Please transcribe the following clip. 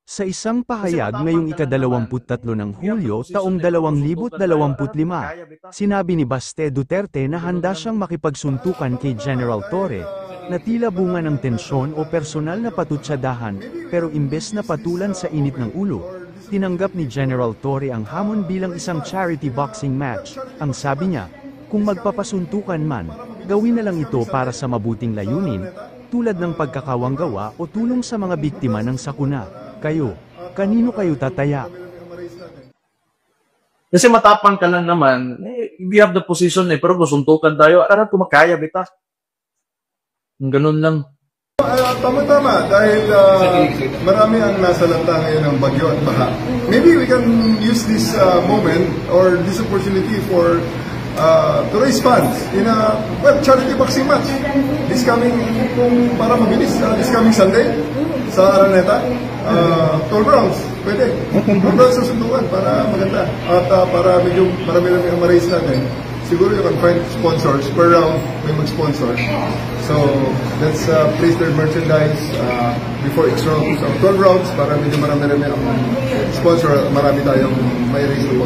Sa isang pahayag ngayong ika-23 ng Hulyo taong 2025, sinabi ni Baste Duterte na handa siyang makipagsuntukan kay General Torre, na tila bunga ng tensyon o personal na patutsadahan, pero imbes na patulan sa init ng ulo, tinanggap ni General Torre ang hamon bilang isang charity boxing match. Ang sabi niya, kung magpapasuntukan man, gawin na lang ito para sa mabuting layunin, tulad ng pagkakawanggawa o tulong sa mga biktima ng sakuna. Kayo, kanino kayo tataya? Kasi matapang ka lang naman, we have the position pero gusuntukan tayo, aral kumakaya, bita. Ganun lang. Tama-tama, dahil marami ang nasalanta ngayon ng bagyo at baha. Maybe we can use this moment or this opportunity for to raise funds in a charity boxing match. This coming, para mabilis, this coming Sunday sa Araneta, 12 rounds, pwede. 12 rounds sa sundukan para maganda. At para medyo marami-rami ang ma-raise natin. Siguro you can find sponsors. Per round, may mag-sponsor. So, let's place their merchandise before each round. So, 12 rounds para medyo marami-rami ang sponsor at marami tayong may raise na